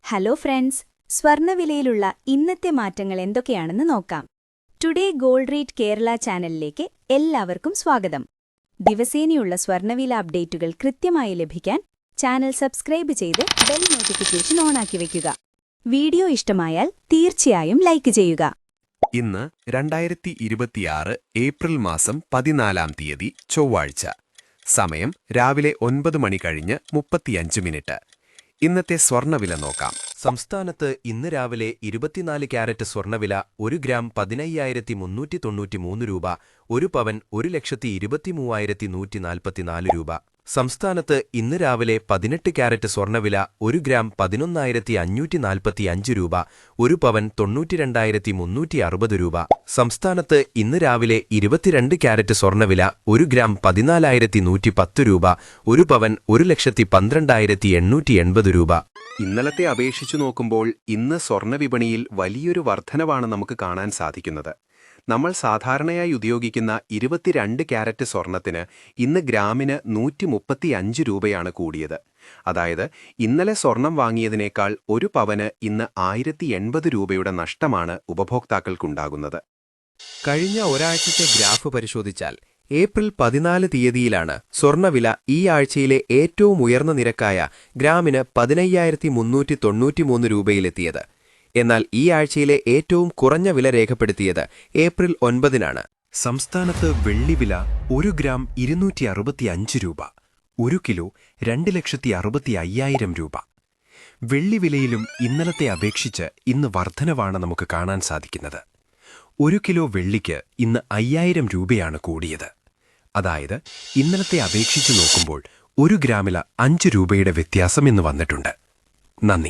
Hello friends, സ്വർണ്ണവിലയിലുള്ള ഇന്നത്തെ മാറ്റങ്ങൾ എന്തൊക്കെയാണെന്ന് നോക്കാം. ടുഡേ ഗോൾഡ് റേറ്റ് കേരള ചാനലിലേക്ക് എല്ലാവർക്കും സ്വാഗതം. ദിവസേനയുള്ള സ്വർണ്ണവില അപ്ഡേറ്റുകൾ കൃത്യമായി ലഭിക്കാൻ ചാനൽ സബ്സ്ക്രൈബ് ചെയ്ത് ബെൽ നോട്ടിഫിക്കേഷൻ ഓണാക്കി വയ്ക്കുക. വീഡിയോ ഇഷ്ടമായാൽ തീർച്ചയായും ലൈക്ക് ചെയ്യുക. ഇന്ന് 2026 ഏപ്രിൽ മാസം 14-ാം തീയതി ചൊവ്വാഴ്ച. സമയം രാവിലെ 9 മണി കഴിഞ്ഞ് 35 മിനിറ്റ്. ഇന്നത്തെ സ്വർണ്ണവില നോക്കാം. സംസ്ഥാനത്ത് ഇന്ന് രാവിലെ 24 ക്യാരറ്റ് സ്വർണ്ണവില 1 ഗ്രാം 15,393 രൂപ, 1 പവൻ 1,23,144 രൂപ. സംസ്ഥാനത്ത് ഇന്ന് രാവിലെ 18 ക്യാരറ്റ് സ്വർണ്ണവില 1 ഗ്രാം 11,545 രൂപ, 1 പവൻ 92,360 രൂപ. സംസ്ഥാനത്ത് ഇന്ന് രാവിലെ 22 ക്യാരറ്റ് സ്വർണ്ണവില 1 ഗ്രാം 14,110 രൂപ, 1 പവൻ 1,12,880 രൂപ. ഇന്നലത്തെ അപേക്ഷിച്ചു നോക്കുമ്പോൾ ഇന്ന് സ്വർണ്ണവിപണിയിൽ വലിയൊരു വർധനവാണ് നമുക്ക് കാണാൻ സാധിക്കുന്നത്. നമ്മൾ സാധാരണയായി ഉപയോഗിക്കുന്ന 22 ക്യാരറ്റ് സ്വർണത്തിന് ഇന്ന് ഗ്രാമിന് 135 രൂപയാണ് കൂടിയത്. അതായത് ഇന്നലെ സ്വർണം വാങ്ങിയതിനേക്കാൾ 1 പവന് ഇന്ന് 1080 രൂപയുടെ നഷ്ടമാണ് ഉപഭോക്താക്കൾക്കുണ്ടാകുന്നത്. കഴിഞ്ഞ ഒരാഴ്ചത്തെ ഗ്രാഫ് പരിശോധിച്ചാൽ ഏപ്രിൽ 14 തീയതിയിലാണ് സ്വർണ്ണവില ഈ ആഴ്ചയിലെ ഏറ്റവും ഉയർന്ന നിരക്കായ ഗ്രാമിന് 15,393 രൂപയിലെത്തിയത്. എന്നാൽ ഈ ആഴ്ചയിലെ ഏറ്റവും കുറഞ്ഞ വില രേഖപ്പെടുത്തിയത് ഏപ്രിൽ 9-നാണ്. സംസ്ഥാനത്ത് വെള്ളിവില 1 ഗ്രാം 265 രൂപ, 1 കിലോ 2,65,000 രൂപ. വെള്ളിവിലയിലും ഇന്നലത്തെ അപേക്ഷിച്ച് ഇന്ന് വർധനവാണ് നമുക്ക് കാണാൻ സാധിക്കുന്നത്. 1 കിലോ വെള്ളിക്ക് ഇന്ന് 5,000 രൂപയാണ് കൂടിയത്. അതായത് ഇന്നലത്തെ അപേക്ഷിച്ച് നോക്കുമ്പോൾ 1 ഗ്രാമിൽ 5 രൂപയുടെ വ്യത്യാസം ഇന്ന് വന്നിട്ടുണ്ട്. നന്ദി.